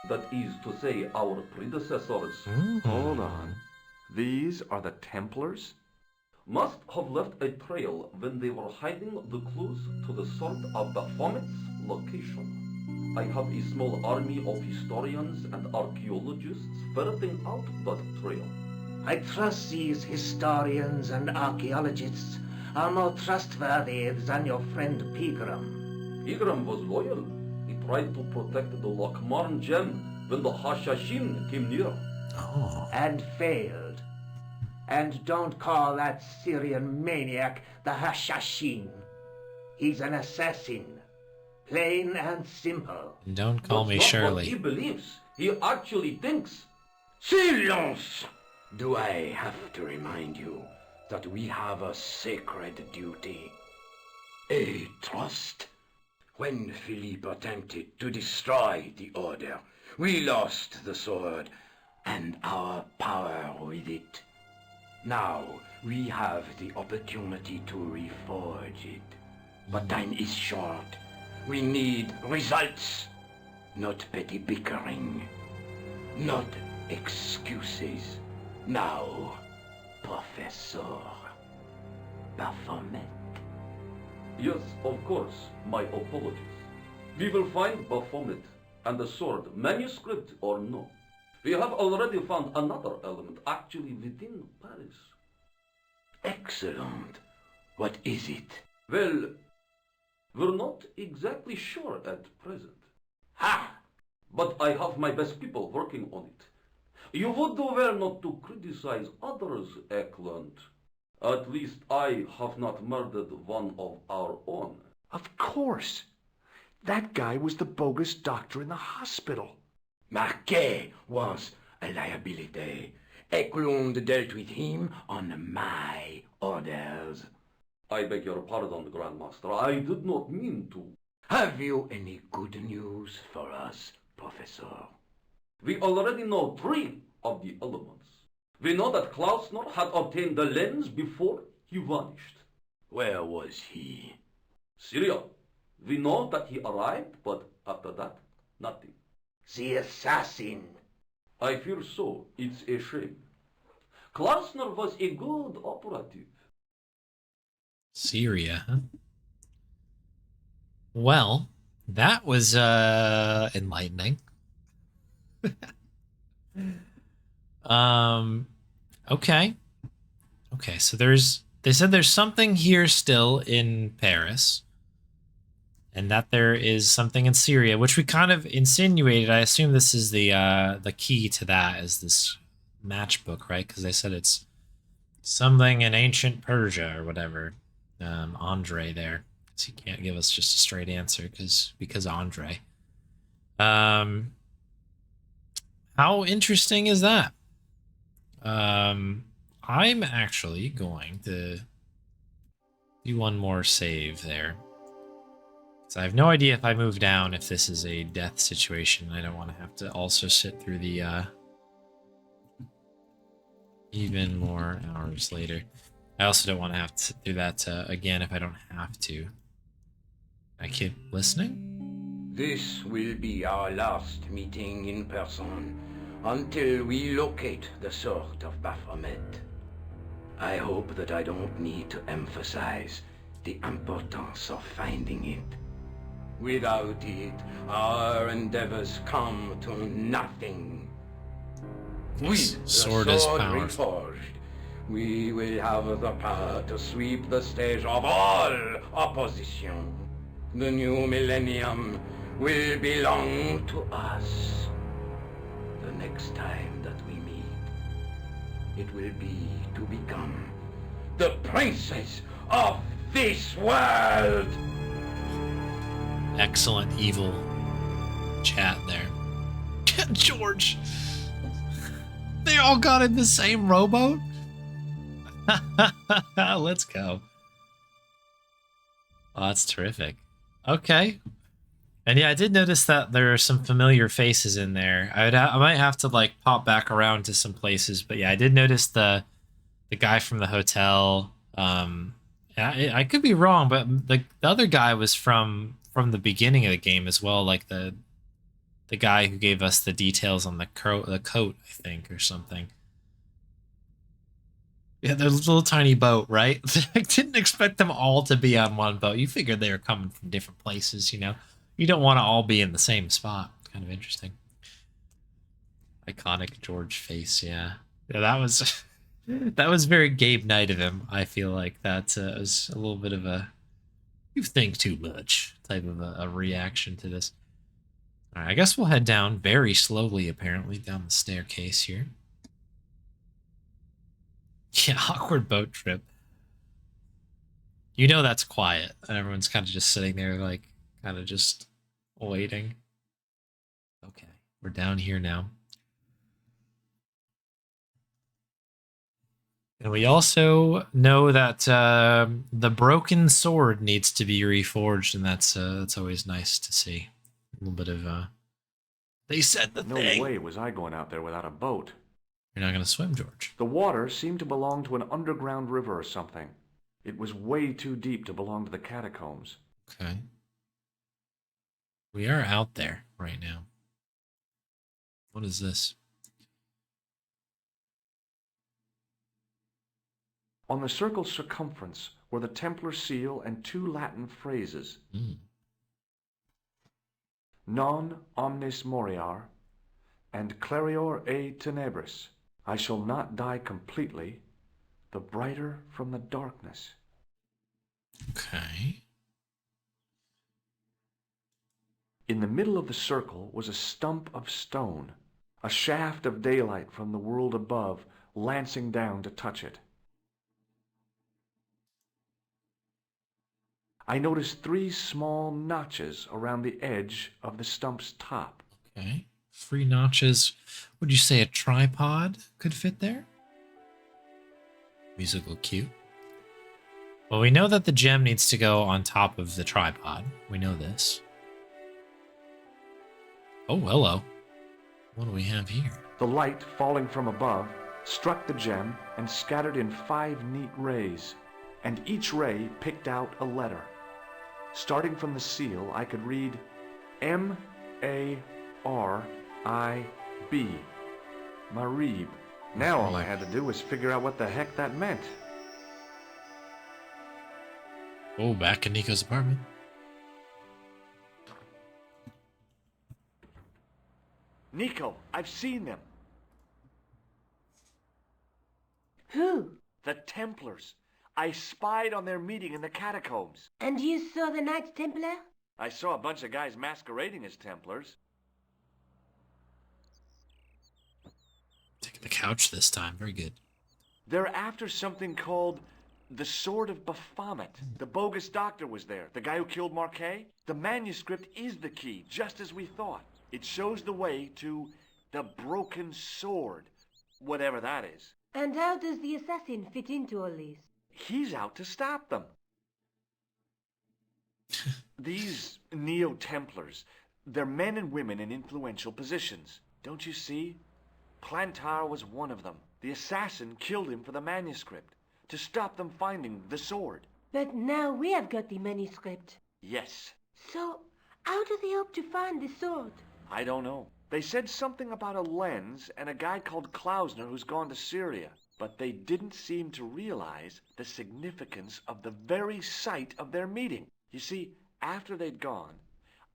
that is to say our predecessors, Hold on. These are the Templars? must have left a trail when they were hiding the clues to the sword of Baphomet's location. I have a small army of historians and archaeologists ferreting out that trail. I trust these historians and archaeologists are more trustworthy than your friend Pegram. Pegram was loyal. He tried to protect the Lockmarn gem when the Hashashin came near. Oh. And failed. And don't call that Syrian maniac the Hashashin. He's an assassin. Plain and simple. And don't call me That's not what he Shirley. believes. He actually thinks. Silence! Do I have to remind you that we have a sacred duty? A trust? When Philippe attempted to destroy the Order, we lost the sword and our power with it. Now we have the opportunity to reforge it. But time is short. We need results, not petty bickering, not excuses. Now, Professor Baphomet. Yes, of course, my apologies. We will find Baphomet and the sword, manuscript or no. We have already found another element actually within Paris. Excellent. What is it? Well, we're not exactly sure at present. Ha! But I have my best people working on it. You would do well not to criticize others, Eklund. At least I have not murdered one of our own. Of course. That guy was the bogus doctor in the hospital. Marquet was a liability. Eklund dealt with him on my orders. I beg your pardon, Grandmaster. I did not mean to. Have you any good news for us, Professor? We already know 3 of the elements. We know that Klausner had obtained the lens before he vanished. Where was he? Syria. We know that he arrived, but after that, nothing. The assassin. I fear so. It's a shame. Klausner was a good operative. Syria, huh? Well, that was enlightening. Okay. Okay, so they said there's something here still in Paris, and that there is something in Syria, which we kind of insinuated. I assume this is the key to that, is this matchbook, right? Because they said it's something in ancient Persia or whatever. Andre there, because he can't give us just a straight answer because Andre. How interesting is that? I'm actually going to do one more save there. So I have no idea if I move down if this is a death situation. I don't want to have to also sit through the even more hours later. I also don't want to have to do that again if I don't have to. I keep listening? This will be our last meeting in person until we locate the sword of Baphomet. I hope that I don't need to emphasize the importance of finding it. Without it, our endeavors come to nothing. This With sword the is sword powerful. reforged, we will have the power to sweep the stage of all opposition. The new millennium will belong to us. The next time that we meet, it will be to become the princess of this world. Excellent evil chat there. George! They all got in the same rowboat? Let's go. Oh, that's terrific. Okay. And yeah, I did notice that there are some familiar faces in there. I might have to like pop back around to some places, but yeah, I did notice the guy from the hotel. I could be wrong, but the other guy was from the beginning of the game as well, like the guy who gave us the details on the coat, I think, or something. Yeah, there's a little tiny boat, right? I didn't expect them all to be on one boat. You figured they were coming from different places, you know? You don't want to all be in the same spot. It's kind of interesting. Iconic George face, yeah. Yeah, that was that was very Gabe Knight of him. I feel like that was a little bit of a you think too much type of a reaction to this. All right, I guess we'll head down very slowly, apparently, down the staircase here. Yeah, awkward boat trip. You know that's quiet, and everyone's kind of just sitting there, like, kind of just waiting. Okay, we're down here now. And we also know that the broken sword needs to be reforged, and that's always nice to see. A little bit of they said the No thing. way was I going out there without a boat. You're not gonna swim, George. The water seemed to belong to an underground river or something. It was way too deep to belong to the catacombs. Okay. We are out there right now. What is this? On the circle's circumference were the Templar seal and 2 Latin phrases. Non omnis moriar and clarior e tenebris. I shall not die completely, the brighter from the darkness. Okay. In the middle of the circle was a stump of stone, a shaft of daylight from the world above lancing down to touch it. I noticed 3 small notches around the edge of the stump's top. Okay. 3 notches. Would you say a tripod could fit there? Musical cue. Well, we know that the gem needs to go on top of the tripod. We know this. Oh, hello. What do we have here? The light falling from above struck the gem and scattered in 5 neat rays, and each ray picked out a letter. Starting from the seal, I could read M-A-R-I-B. Marib. Now all I had to do was figure out what the heck that meant. Oh, back in Nico's apartment. Nico, I've seen them. Who? The Templars. I spied on their meeting in the catacombs. And you saw the Knights Templar? I saw a bunch of guys masquerading as Templars. Taking the couch this time. Very good. They're after something called the Sword of Baphomet. The bogus doctor was there, the guy who killed Marquet. The manuscript is the key, just as we thought. It shows the way to the Broken Sword, whatever that is. And how does the assassin fit into all this? He's out to stop them. These Neo-Templars, they're men and women in influential positions. Don't you see? Plantar was one of them. The assassin killed him for the manuscript, to stop them finding the sword. But now we have got the manuscript. Yes. So, how do they hope to find the sword? I don't know. They said something about a lens and a guy called Klausner who's gone to Syria, but they didn't seem to realize the significance of the very site of their meeting. You see, after they'd gone,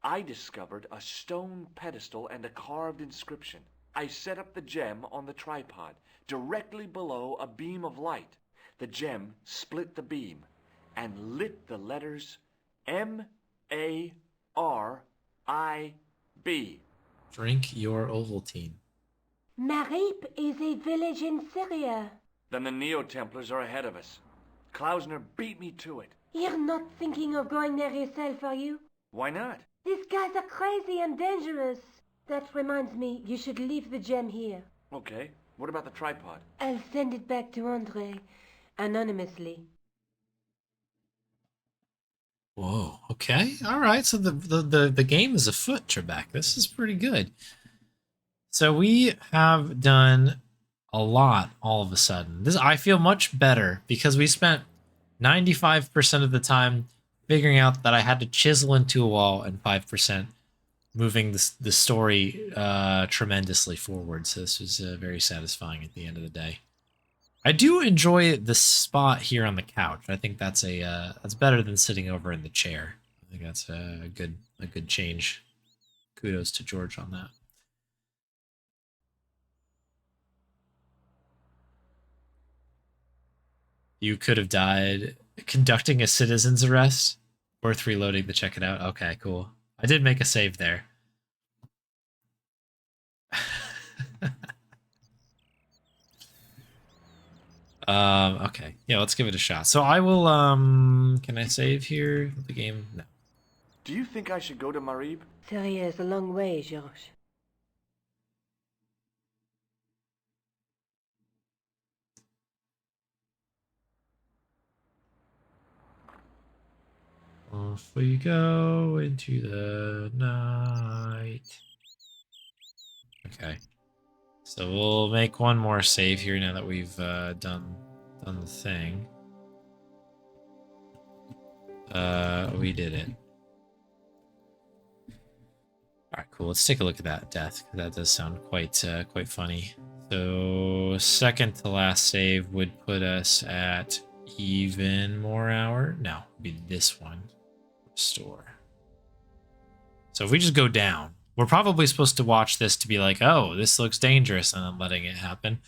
I discovered a stone pedestal and a carved inscription. I set up the gem on the tripod, directly below a beam of light. The gem split the beam and lit the letters M-A-R-I-B. Drink your Ovaltine. Marib is a village in Syria. Then the Neo-Templars are ahead of us. Klausner beat me to it. You're not thinking of going there yourself, are you? Why not? These guys are crazy and dangerous. That reminds me, you should leave the gem here. Okay. What about the tripod? I'll send it back to Andre, anonymously. Whoa. Okay. All right. So the game is afoot, Trebek. This is pretty good. So we have done a lot all of a sudden. This I feel much better because we spent 95% of the time figuring out that I had to chisel into a wall and 5% moving the story tremendously forward. So this was very satisfying at the end of the day. I do enjoy the spot here on the couch. I think that's that's better than sitting over in the chair. I think that's a good change. Kudos to George on that. You could have died conducting a citizen's arrest. Worth reloading to check it out. Okay, cool. I did make a save there. Okay. Yeah, let's give it a shot. So I will, can I save here? The game? No. Do you think I should go to Marib? Syria is a long way, Georges. Off we go into the night. Okay. So we'll make one more save here now that we've done the thing. We did it. Alright, cool. Let's take a look at that death, because that does sound quite funny. So second to last save would put us at even more hour. No, it'd be this one. Restore. So if we just go down, we're probably supposed to watch this to be like, oh, this looks dangerous, and then letting it happen.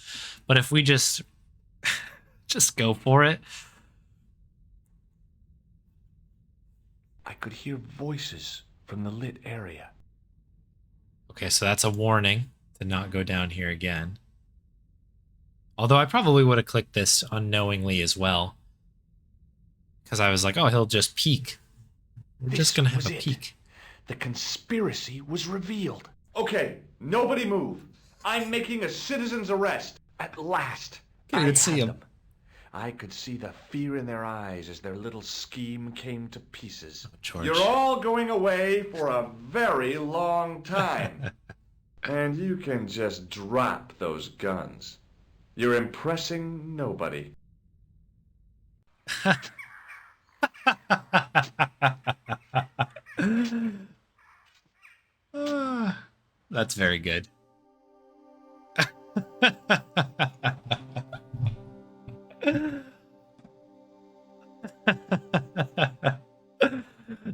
But if we just go for it, I could hear voices from the lit area. Okay, so that's a warning to not go down here again. Although I probably would have clicked this unknowingly as well. Because I was like, oh, he'll just peek. We're just going to have a peek. The conspiracy was revealed. Okay, nobody move. I'm making a citizen's arrest. At last. Can't even see him. I could see the fear in their eyes as their little scheme came to pieces. Oh, George. You're all going away for a very long time. And you can just drop those guns. You're impressing nobody. That's very good.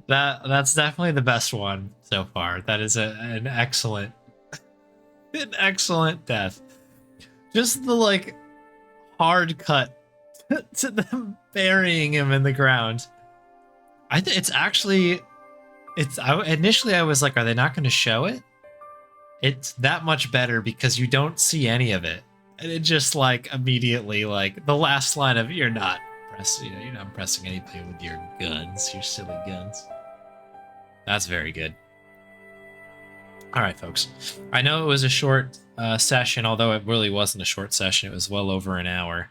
That's definitely the best one so far. That is an excellent death. Just the like hard cut to them burying him in the ground. Initially I was like, are they not going to show it? It's that much better because you don't see any of it. And it just like immediately like the last line of you're not pressing anything with your guns, your silly guns. That's very good. All right, folks. I know it was a short session, although it really wasn't a short session. It was well over an hour.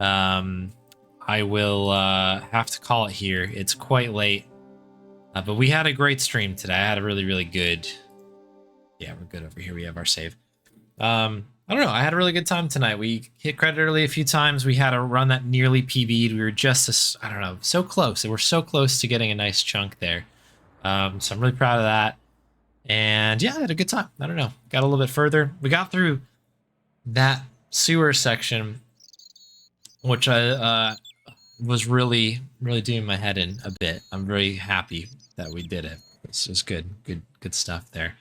I will have to call it here. It's quite late. But we had a great stream today. I had a really, really good... Yeah, we're good over here. We have our save. I don't know. I had a really good time tonight. We hit credit early a few times. We had a run that nearly PB'd. We were just, I don't know, so close. We're so close to getting a nice chunk there. So I'm really proud of that. And yeah, I had a good time. I don't know. Got a little bit further. We got through that sewer section, which I was really, really doing my head in a bit. I'm very happy that we did it. This was good stuff there.